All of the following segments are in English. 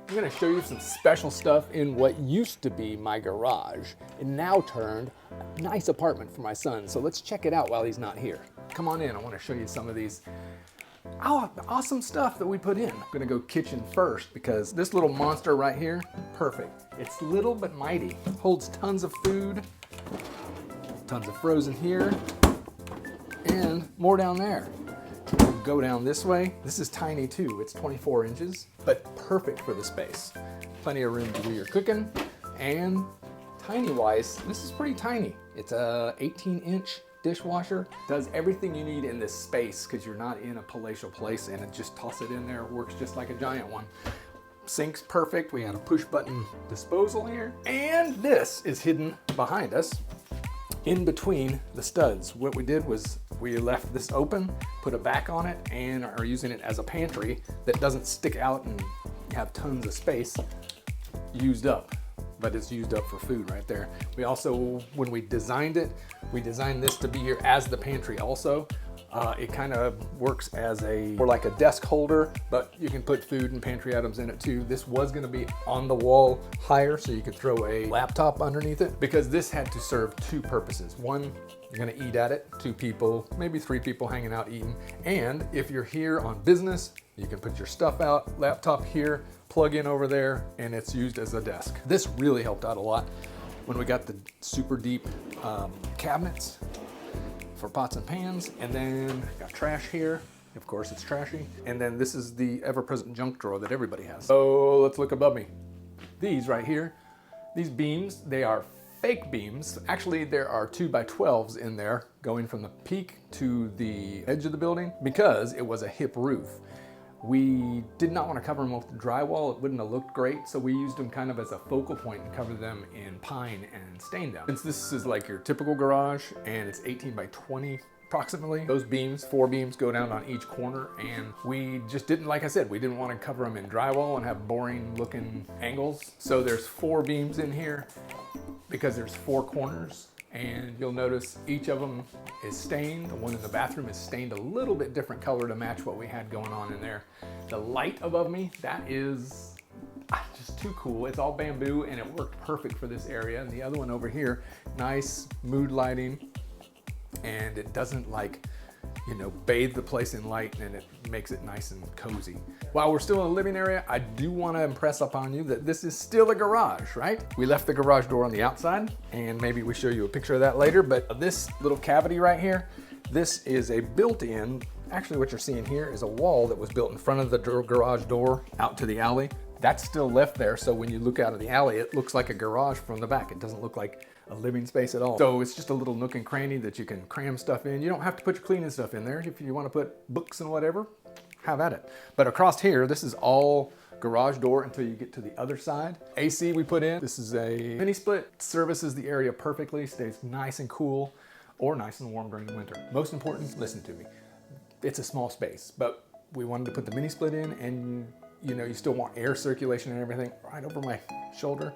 I'm gonna show you some special stuff in what used to be my garage and now turned a nice apartment for my son. So let's check it out while he's not here. Come on in, I wanna show you some of these awesome stuff that we put in. I'm gonna go kitchen first because this little monster right here, perfect. It's little but mighty, holds tons of food, tons of frozen here, and more down there. Go down this way. This is tiny too. It's 24 inches, but perfect for the space. Plenty of room to do your cooking. And tiny wise, this is pretty tiny. It's a 18-inch dishwasher. Does everything you need in this space because you're not in a palatial place, and it just toss it in there. It works just like a giant one. Sink's perfect. We had a push button disposal here. And this is hidden behind us in between the studs. What we did was we left this open, put a back on it, and are using it as a pantry that doesn't stick out and have tons of space used up, but it's used up for food right there. We also, when we designed it, we designed this to be here as the pantry also. It kind of works as more like a desk holder, but you can put food and pantry items in it too. This was gonna be on the wall higher so you could throw a laptop underneath it, because this had to serve two purposes. One, you're gonna eat at it, 2 people, maybe 3 people hanging out eating. And if you're here on business, you can put your stuff out, laptop here, plug in over there, and it's used as a desk. This really helped out a lot when we got the super deep cabinets for pots and pans. And then got trash here. Of course it's trashy. And then this is the ever-present junk drawer that everybody has. So let's look above me. These right here, these beams, they are fake beams. Actually, there are 2x12s in there going from the peak to the edge of the building because it was a hip roof. We did not want to cover them with drywall. It wouldn't have looked great, so we used them kind of as a focal point and covered them in pine and stained them. Since this is like your typical garage and it's 18x20 approximately, those beams, 4 beams, go down on each corner, and we just didn't, like I said, we didn't want to cover them in drywall and have boring looking angles. So there's 4 beams in here because there's 4 corners. And you'll notice each of them is stained. The one in the bathroom is stained a little bit different color to match what we had going on in there. The light above me, that is just too cool. It's all bamboo and it worked perfect for this area. And the other one over here, nice mood lighting. And it doesn't bathe the place in light, and it makes it nice and cozy. While we're still in the living area, I do want to impress upon you that this is still a garage, right? We left the garage door on the outside, and maybe we show you a picture of that later, but this little cavity right here, this is a built-in, actually what you're seeing here is a wall that was built in front of the garage door out to the alley. That's still left there, so when you look out of the alley, it looks like a garage from the back. It doesn't look like a living space at all. So it's just a little nook and cranny that you can cram stuff in. You don't have to put your cleaning stuff in there. If you want to put books and whatever, have at it. But across here, this is all garage door until you get to the other side. AC we put in. This is a mini split. Services the area perfectly, stays nice and cool or nice and warm during the winter. Most important, listen to me. It's a small space, but we wanted to put the mini split in, and you still want air circulation and everything. Right over my shoulder,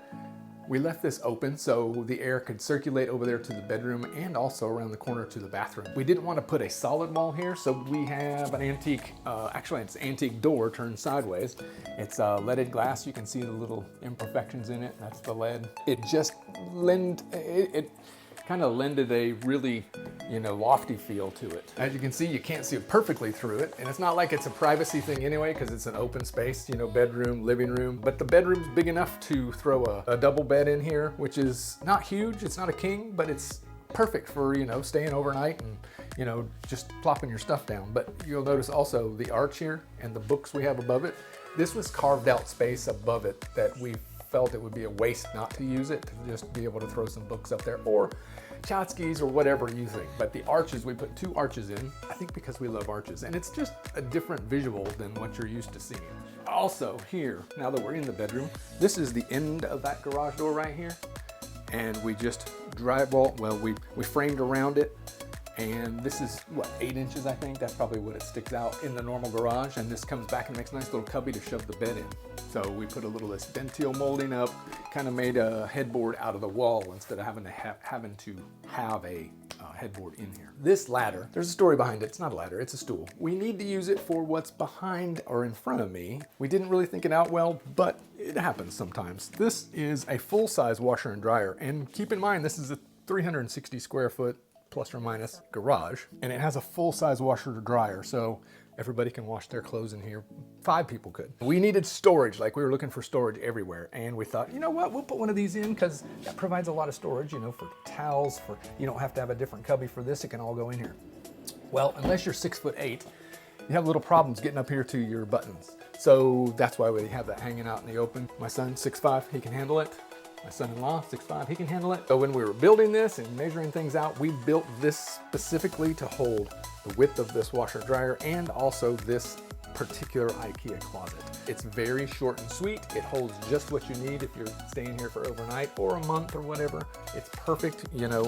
we left this open so the air could circulate over there to the bedroom and also around the corner to the bathroom. We didn't want to put a solid wall here, so we have an antique, actually it's an antique door turned sideways. It's leaded glass. You can see the little imperfections in it. That's the lead. It just kind of lended a really, lofty feel to it. As you can see, you can't see it perfectly through it. And it's not like it's a privacy thing anyway, because it's an open space, bedroom, living room. But the bedroom's big enough to throw a double bed in here, which is not huge. It's not a king, but it's perfect for, staying overnight and, just plopping your stuff down. But you'll notice also the arch here and the books we have above it. This was carved out space above it that we felt it would be a waste not to use it, to just be able to throw some books up there or tchotchkes or whatever you think. But the arches, we put 2 arches in, I think because we love arches, and it's just a different visual than what you're used to seeing. Also here, now that we're in the bedroom, this is the end of that garage door right here, and we just we framed around it. And this is, 8 inches, I think? That's probably what it sticks out in the normal garage. And this comes back and makes a nice little cubby to shove the bed in. So we put a little of this dentile molding up, kind of made a headboard out of the wall instead of having to have a headboard in here. This ladder, there's a story behind it. It's not a ladder, it's a stool. We need to use it for what's behind or in front of me. We didn't really think it out well, but it happens sometimes. This is a full-size washer and dryer, and keep in mind this is a 360 square foot plus or minus garage, and it has a full-size washer and dryer, so everybody can wash their clothes in here. 5 people could. We needed storage, like we were looking for storage everywhere, and we thought, you know what, we'll put one of these in because that provides a lot of storage, you know, for towels, for you don't have to have a different cubby for this, it can all go in here. Well, unless you're 6'8", you have little problems getting up here to your buttons. So that's why we have that hanging out in the open. My son, 6'5", he can handle it. My son-in-law, 6'5", he can handle it. So when we were building this and measuring things out, we built this specifically to hold the width of this washer dryer and also this particular IKEA closet. It's very short and sweet. It holds just what you need if you're staying here for overnight or a month or whatever. It's perfect, you know,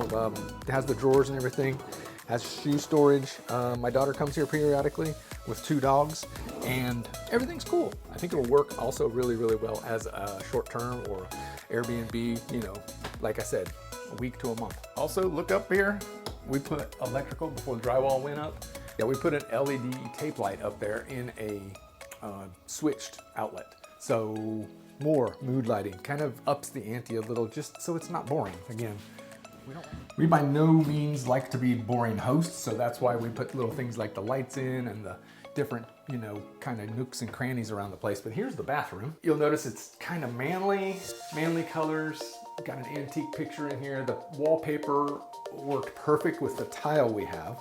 it has the drawers and everything, has shoe storage. My daughter comes here periodically with 2 dogs and everything's cool. I think it'll work also really, really well as a short-term or Airbnb, you know, like I said, a week to a month. Also, look up here. We put electrical before the drywall went up. Yeah, we put an LED tape light up there in a switched outlet. So more mood lighting, kind of ups the ante a little just so it's not boring. Again, we by no means like to be boring hosts, so that's why we put little things like the lights in and the different, you know, kind of nooks and crannies around the place. But here's the bathroom. You'll notice it's kind of manly colors. Got an antique picture in here. The wallpaper worked perfect with the tile we have.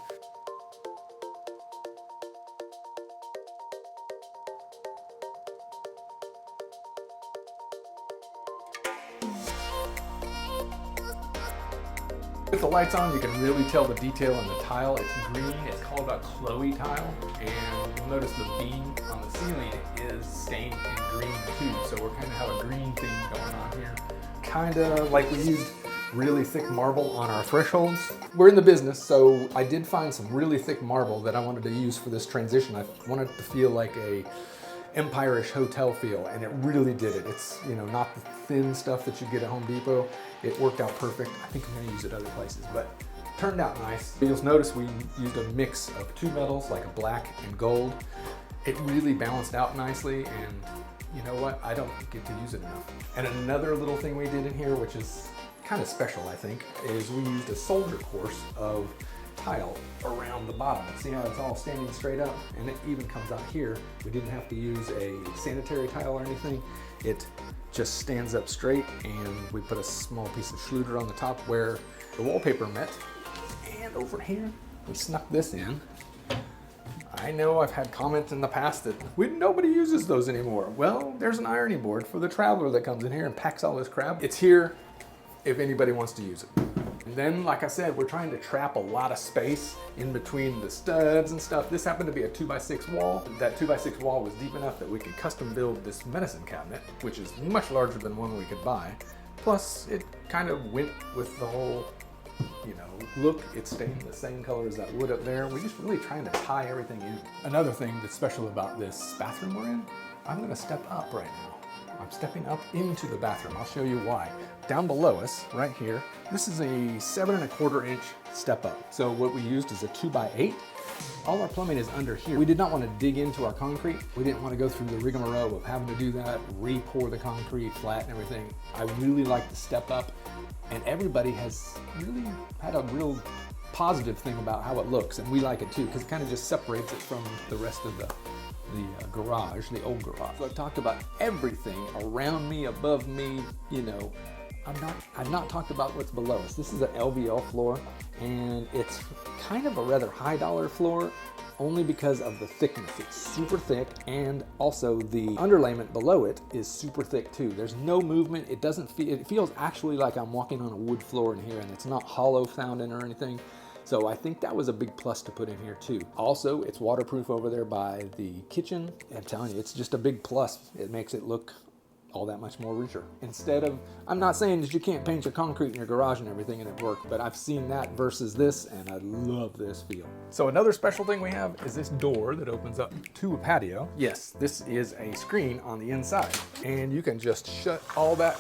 With the lights on, you can really tell the detail in the tile. It's green, it's called a Chloe tile, and you'll notice the beam on the ceiling is stained in green too, so we're kind of have a green theme going on here. Kind of like we used really thick marble on our thresholds. We're in the business, so I did find some really thick marble that I wanted to use for this transition. I wanted to feel like a Empire-ish hotel feel, and it really did it. It's, you know, not the thin stuff that you get at Home Depot. It worked out perfect. I think I'm gonna use it other places, but it turned out nice. You'll notice we used a mix of 2 metals, like a black and gold. It really balanced out nicely, and you know what? I don't get to use it enough. And another little thing we did in here, which is kind of special, I think, is we used a solder course of tile around the bottom. See how it's all standing straight up? And it even comes out here. We didn't have to use a sanitary tile or anything. It just stands up straight, and we put a small piece of Schluter on the top where the wallpaper met. And over here, we snuck this in. I know I've had comments in the past that nobody uses those anymore. Well, there's an ironing board for the traveler that comes in here and packs all this crap. It's here if anybody wants to use it. And then, like I said, we're trying to trap a lot of space in between the studs and stuff. This happened to be a 2x6 wall. That 2x6 wall was deep enough that we could custom build this medicine cabinet, which is much larger than one we could buy. Plus, it kind of went with the whole, you know, look. It's staying the same color as that wood up there. We're just really trying to tie everything in. Another thing that's special about this bathroom we're in, I'm gonna step up right now. I'm stepping up into the bathroom. I'll show you why. Down below us, right here, this is a 7 1/4 inch step up. So what we used is a 2x8. All our plumbing is under here. We did not want to dig into our concrete. We didn't want to go through the rigmarole of having to do that, re-pour the concrete flat and everything. I really like the step up, and everybody has really had a real positive thing about how it looks, and we like it too, because it kind of just separates it from the rest of the garage, the old garage. So I've talked about everything around me, above me, you know. I've not talked about what's below us. This is an LVL floor, and it's kind of a rather high dollar floor only because of the thickness. It's super thick, and also the underlayment below it is super thick too. There's no movement. It doesn't feel, it feels actually like I'm walking on a wood floor in here, and it's not hollow sounding or anything. So I think that was a big plus to put in here too. Also, it's waterproof over there by the kitchen. I'm telling you, it's just a big plus. It makes it look all that much more richer. Instead of, I'm not saying that you can't paint your concrete in your garage and everything and it work, but I've seen that versus this, and I love this feel. So another special thing we have is this door that opens up to a patio. Yes, this is a screen on the inside, and you can just shut all that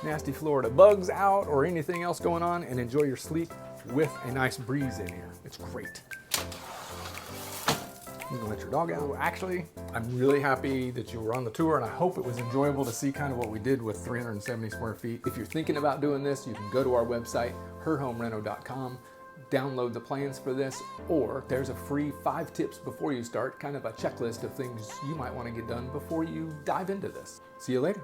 nasty Florida bugs out or anything else going on and enjoy your sleep with a nice breeze in here. It's great. You can let your dog out. Actually, I'm really happy that you were on the tour, and I hope it was enjoyable to see kind of what we did with 370 square feet. If you're thinking about doing this, you can go to our website, herhomereno.com, download the plans for this, or there's a free 5 tips before you start, kind of a checklist of things you might want to get done before you dive into this. See you later.